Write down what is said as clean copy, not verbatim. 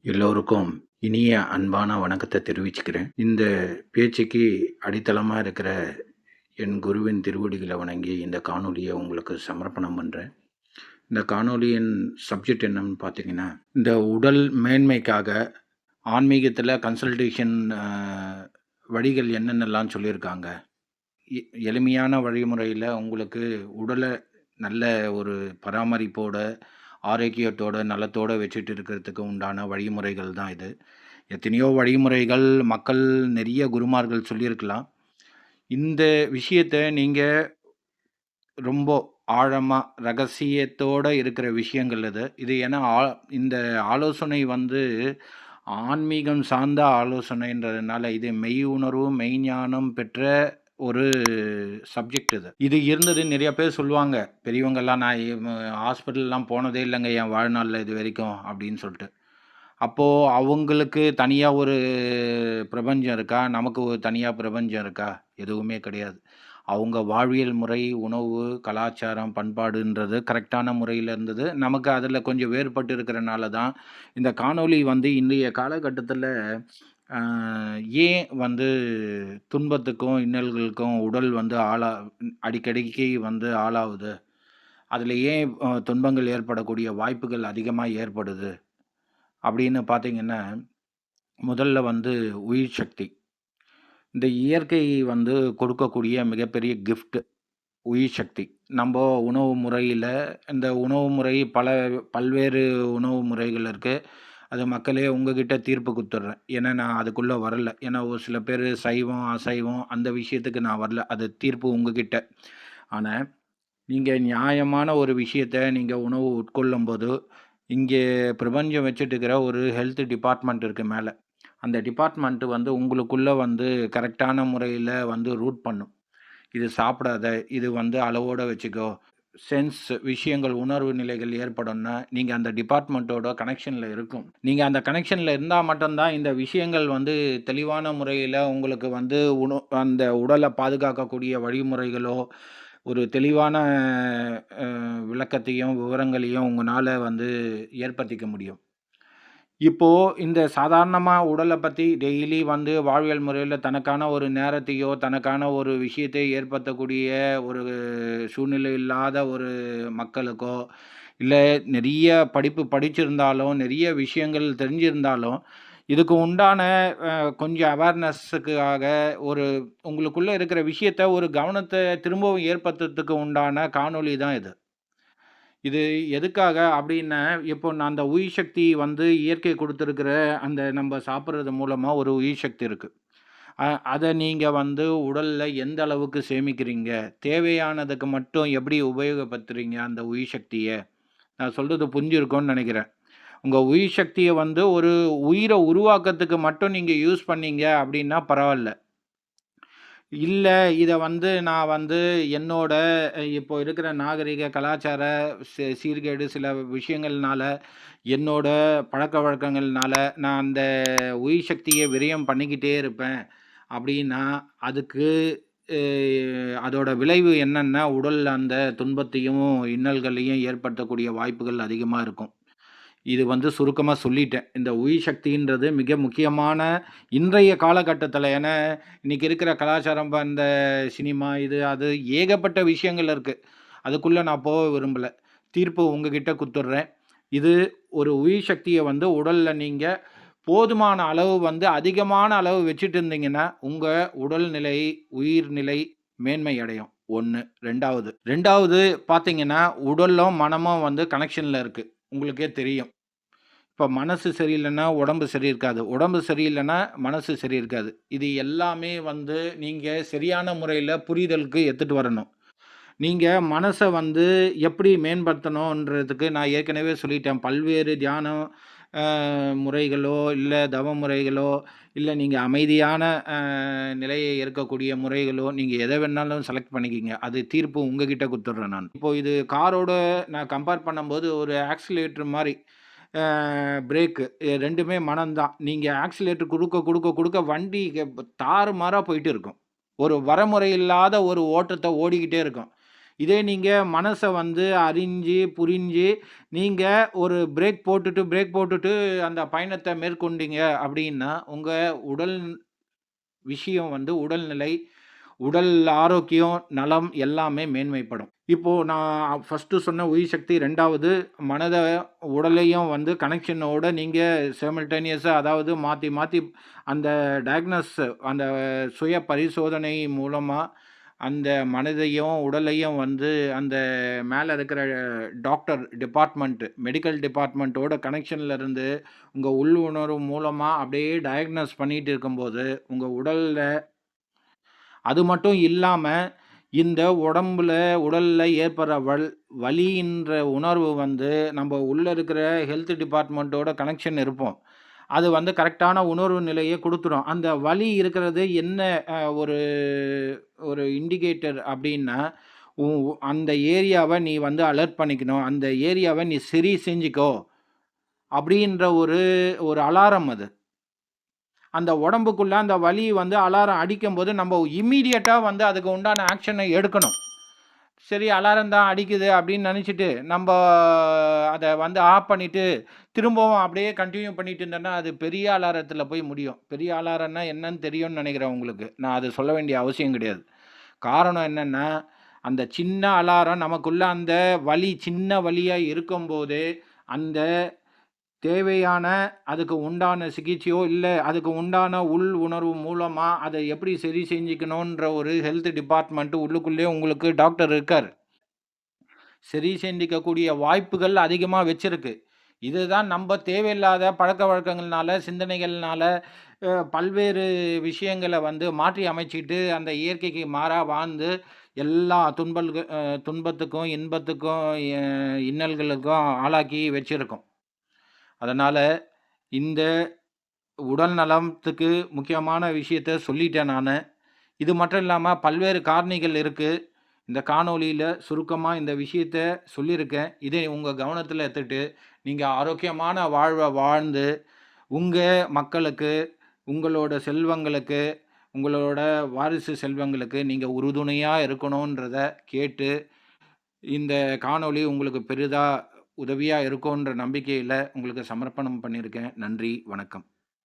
எல்லோருக்கும் இனிய அன்பான வணக்கத்தை தெரிவிச்சுக்கிறேன். இந்த பேச்சுக்கு அடித்தளமாக இருக்கிற என் குருவின் திருவடிகளை வணங்கி இந்த காணொலியை உங்களுக்கு சமர்ப்பணம் பண்ணுறேன். இந்த காணொலியின் சப்ஜெக்ட் என்னன்னு பார்த்தீங்கன்னா, இந்த உடல் மேன்மைக்காக ஆன்மீகத்தில் கன்சல்டேஷன் வழிகள் என்னென்னலாம் சொல்லியிருக்காங்க. எளிமையான வழிமுறையில் உங்களுக்கு உடலை நல்ல ஒரு பராமரிப்போட ஆரோக்கியத்தோட நலத்தோட வச்சுட்டு இருக்கிறதுக்கு உண்டான வழிமுறைகள் தான் இது. எத்தனையோ வழிமுறைகள் மக்கள் நிறைய குருமார்கள் சொல்லியிருக்கலாம். இந்த விஷயத்த நீங்க ரொம்ப ஆழமா ரகசியத்தோட இருக்கிற விஷயங்கள் இது. இது ஏன்னா இந்த ஆலோசனை வந்து ஆன்மீகம் சார்ந்த ஆலோசனைன்றதுனால இது மெய் உணர்வு, மெய்ஞானம் பெற்ற ஒரு சப்ஜெக்ட் இது. இது இருந்தது நிறைய பேர் சொல்லுவாங்க. பெரியவங்கலாம் நான் ஹாஸ்பிட்டல்லாம் போனதே இல்லைங்க என் வாழ்நாளில் இது வரைக்கும் அப்படின்னு சொல்லிட்டு. அப்போது அவங்களுக்கு தனியாக ஒரு பிரபஞ்சம் இருக்கா? நமக்கு ஒரு தனியாக பிரபஞ்சம் இருக்கா? எதுவுமே கிடையாது. அவங்க வாழ்வியல் முறை, உணவு, கலாச்சாரம், பண்பாடுன்றது கரெக்டான முறையில் இருந்தது. நமக்கு அதில் கொஞ்சம் வேறுபட்டு இருக்கிறனால தான் இந்த காணொளி வந்து இன்றைய காலகட்டத்தில் ஏன் வந்து துன்பத்துக்கும், இன்னல்களுக்கும் உடல் வந்து அடிக்கடிக்கு வந்து ஆளாவுது? அதில் ஏன் துன்பங்கள் ஏற்படக்கூடிய வாய்ப்புகள் அதிகமாக ஏற்படுது? அப்படின்னு பார்த்தீங்கன்னா, முதல்ல வந்து உயிர் சக்தி. இந்த இயற்கை வந்து கொடுக்கக்கூடிய மிகப்பெரிய கிஃப்ட் உயிர் சக்தி. நம்ப உணவு முறையில இந்த உணவு முறை பல்வேறு உணவு முறைகள் இருக்கு. அது மக்களே உங்ககிட்ட தீர்ப்பு குடுத்துடுறேன். ஏன்னா, நான் அதுக்குள்ள வரல. ஏன்னா, ஒரு சில பேரு சைவம், அசைவம் அந்த விஷயத்துக்கு நான் வரல. அது தீர்ப்பு உங்ககிட்ட. ஆனா, நீங்க நியாயமான ஒரு விஷயத்த நீங்க உணவு உட்கொள்ளும்போது, இங்கே பிரபஞ்சம் வச்சுட்டு இருக்கிற ஒரு ஹெல்த் டிபார்ட்மெண்ட் இருக்கு மேல. அந்த டிபார்ட்மெண்ட் வந்து உங்களுக்குள்ள வந்து கரெக்டான முறையில வந்து ரூட் பண்ணும். இது சாப்பிடாத, இது வந்து அளவோட வச்சுக்கோ. சென்ஸ் விஷயங்கள், உணர்வு நிலைகள் ஏற்படும்னா, நீங்க அந்த டிபார்ட்மெண்ட்டோட கனெக்ஷன்ல இருக்கும். நீங்க அந்த கனெக்ஷன்ல இருந்தா மட்டும் தான் இந்த விஷயங்கள் வந்து தெளிவான முறையில உங்களுக்கு வந்து அந்த உடல பாதுகாக்கக்கூடிய வழிமுறைகளோ, ஒரு தெளிவான விளக்கத்தையும், விவரங்களையும் உங்கனால வந்து ஏற்படுத்திக்க முடியும். இப்போ இந்த சாதாரணமா உடல பத்தி டெய்லி வந்து வாழ்வியல் முறையில தனக்கான ஒரு நேரத்தையோ, தனக்கான ஒரு விஷயத்தை ஏற்படுத்தக்கூடிய ஒரு சூழ்நிலை இல்லாத ஒரு மக்களுக்கோ, இல்ல நெறைய படிப்பு படிச்சிருந்தாலும், நெறைய விஷயங்கள் தெரிஞ்சிருந்தாலும், இதுக்கு உண்டான கொஞ்சம் அவேர்னஸுக்காக ஒரு உங்களுக்குள்ள இருக்கிற விஷயத்த ஒரு கவனத்த திரும்பவும் ஏற்படுத்துறதுக்கு உண்டான காணொளி தான் இது. இது எதுக்காக அப்டின்னா, இப்போ நான் அந்த உயிர் சக்தி வந்து இயற்கை குடுத்திருக்கிற அந்த நம்ப சாப்பிடுறது மூலமா ஒரு உயிர் சக்தி இருக்கு. அ அத நீங்க வந்து உடல்ல எந்த அளவுக்கு சேமிக்கிறீங்க? தேவையானதுக்கு மட்டும் எப்படி உபயோகப்படுத்துறீங்க அந்த உயிர் சக்திய? நான் சொல்றது புரிஞ்சிருக்கும்னு நெனைக்கிறேன். உங்க உயிர் சக்திய வந்து ஒரு உயிர உருவாக்கத்துக்கு மட்டும் நீங்க யூஸ் பண்ணீங்க அப்டின்னா பரவால்ல. இல்ல. இத வந்து நான் வந்து என்னோட இப்போ இருக்கிற நாகரிக, கலாச்சார சீர்கேடு சில விஷயங்கள்னால, என்னோட பழக்கவழக்கங்கள்னால, நான் அந்த உயிர் சக்திய விரயம் பண்ணிக்கிட்டே இருப்பேன். அப்டின்னா, அதுக்கு அ அதோட விளைவு என்னன்னா, உடல்ல அந்த துன்பத்தையும், இன்னல்களையும் ஏற்படுத்தக்கூடிய வாய்ப்புகள் அதிகமா இருக்கும். இது வந்து சுருக்கமா சொல்லிட்டேன். இந்த உயிர் சக்தின்றது மிக முக்கியமான இன்றைய காலகட்டத்தில ஏன்னா, இன்னைக்கு இருக்கிற கலாச்சாரம் இந்த சினிமா இது, அது ஏகப்பட்ட விஷயங்கள் இருக்கு. அதுக்குள்ள நான் போக விரும்பல. தீர்ப்பு உங்ககிட்ட குடுத்துடுறேன். இது ஒரு உயிர் சக்திய வந்து உடல்ல நீங்க போதுமான அளவு வந்து அதிகமான அளவு வச்சுட்டு இருந்தீங்கன்னா, உங்க உடல்நிலை, உயிர்நிலை மேன்மை அடையும். 1. 2வது பார்த்தீங்கன்னா, உடலும், மனமும் வந்து கனெக்ஷன்ல இருக்கு. உங்களுக்கே தெரியும். இப்ப மனசு சரியில்லன்னா, உடம்பு சரி இருக்காது. உடம்பு சரியில்லன்னா, மனசு சரி இருக்காது. இது எல்லாமே வந்து நீங்க சரியான முறையில புரிதலுக்கு எடுத்துட்டு வரணும். நீங்க மனச வந்து எப்படி மேம்படுத்தணுன்றதுக்கு நான் ஏற்கனவே சொல்லிட்டேன். பல்வேறு தியானம் முறைகளோ, இல்ல தவ முறைகளோ, இல்ல நீங்க அமைதியான அ நிலையை இருக்கக்கூடிய முறைகளோ, நீங்க எத வேணாலும் செலக்ட் பண்ணிக்கங்க. அது தீர்ப்பு உங்ககிட்ட குடுத்துடுறேன் நான். இப்போ இது காரோட நான் கம்பேர் பண்ணும்போது ஒரு ஆக்ஸிலேட்டர் மாரி. பிரேக்கு 2மே மனம் தான். நீங்க ஆக்ஸிலேட்டர் குடுக்க வண்டி தாறுமாறா போயிட்டு இருக்கும். ஒரு வரமுறை இல்லாத ஒரு ஓட்டத்த ஓடிக்கிட்டே இருக்கும். இதே நீங்க மனச வந்து அறிஞ்சு, புரிஞ்சு, நீங்க ஒரு பிரேக் போட்டுட்டு அந்த பயணத்த மேற்கொண்டீங்க அப்படின்னா, உங்க உடல் விஷயம் வந்து உடல்நிலை, உடல் ஆரோக்கியம், நலம் எல்லாமே மேன்மைப்படும். இப்போ நான் ஃபர்ஸ்ட்டு சொன்ன உயிர் சக்தி, 2வது மனத, உடலையும் வந்து கனெக்ஷனோட நீங்க சிமைல்டேனியஸா, அதாவது மாத்தி மாத்தி அந்த டயக்னோஸ், அந்த சுய பரிசோதனை மூலமா அந்த மனதையும், உடலையும் வந்து அந்த மேல இருக்கிற டாக்டர் டிபார்ட்மெண்ட், மெடிக்கல் டிபார்ட்மெண்ட்டோட கனெக்ஷன்ல இருந்து உங்க உள் உணர்வு மூலமா அப்படியே டயக்னோஸ் பண்ணிட்டு இருக்கும்போது, உங்க உடல்ல அது மட்டும் இல்லாம, இந்த உடல்ல ஏற்படுற வலின்ற உணர்வு வந்து நம்ப உள்ள இருக்கிற ஹெல்த் டிபார்ட்மெண்ட்டோட கனெக்ஷன் இருப்போம். அது வந்து கரெக்ட்டான உணர்வு நிலைய குடுத்துரும். அந்த வலி இருக்கிறது என்ன ஒரு ஒரு இண்டிகேட்டர் அப்டின்னா, அந்த ஏரியாவ நீ வந்து அலர்ட் பண்ணிக்கணும். அந்த ஏரியாவ நீ சரி செஞ்சுக்கோ. அப்டின்ற ஒரு ஒரு அலாரம் அது. அந்த உடம்புக்குள்ள அந்த வலி வந்து அலாரம் அடிக்கும்போது, நம்ம இம்மீடியட்டா வந்து அதுக்கு உண்டான ஆக்ஷன எடுக்கணும். சரி, அலாரம் தான் அடிக்குது அப்படின்னு நெனச்சுட்டு, நம்ப அத வந்து ஆஃப் பண்ணிட்டு, திரும்பவும் அப்படியே கன்டின்யூ பண்ணிட்டு இருந்தோம்னா, அது பெரிய அலாரத்தில போய் முடியும். பெரிய அலாரம்னா என்னன்னு தெரியும்னு நெனைக்கிறேன் உங்களுக்கு. நான் அத சொல்ல வேண்டிய அவசியம் கிடையாது. காரணம் என்னன்னா, அந்த சின்ன அலாரம் நமக்குள்ள அந்த சின்ன வலியா இருக்கும்போதே, அந்த தேவையான அதுக்கு உண்டான சிகிச்சையோ, இல்ல அதுக்கு உண்டான உள் உணர்வு மூலமா அத எப்படி சரி செஞ்சுக்கணுன்ற ஒரு ஹெல்த் டிபார்ட்மெண்ட் உள்ளுக்குள்ளயே உங்களுக்கு டாக்டர் இருக்காரு. சரி செஞ்சுக்கக்கூடிய வாய்ப்புகள் அதிகமா வச்சிருக்கு. இதுதான் நம்ப தேவையில்லாத பழக்கவழக்கங்கள்னால, சிந்தனைகள்னால, பல்வேறு விஷயங்கள வந்து மாற்றி அமைச்சுட்டு, அந்த இயற்கைக்கு மாறா வாழ்ந்து, எல்லா துன்பத்துக்கும், இன்பத்துக்கும், எ இன்னல்களுக்கும் ஆளாக்கி வச்சிருக்கோம். அதனால, இந்த உடல் நலத்துக்கு முக்கியமான விஷயத்த சொல்லிட்டேன் நானு. இது மட்டும் இல்லாம பல்வேறு காரணிகள் இருக்கு. இந்த காணொளியில சுருக்கமா இந்த விஷயத்த சொல்லியிருக்கேன். இதை உங்க கவனத்துல எடுத்துட்டு, நீங்க ஆரோக்கியமான வாழ்வ வாழ்ந்து, உங்க மக்களுக்கு, உங்களோட செல்வங்களுக்கு, உங்களோட வாரிசு செல்வங்களுக்கு நீங்க உறுதுணையா இருக்கணுன்றத கேட்டு, இந்த காணொளி உங்களுக்கு பெரிதா உதவியா இருக்குன்ற நம்பிக்கையில உங்களுக்கு சமர்ப்பணம் பண்ணியிருக்கேன். நன்றி, வணக்கம்.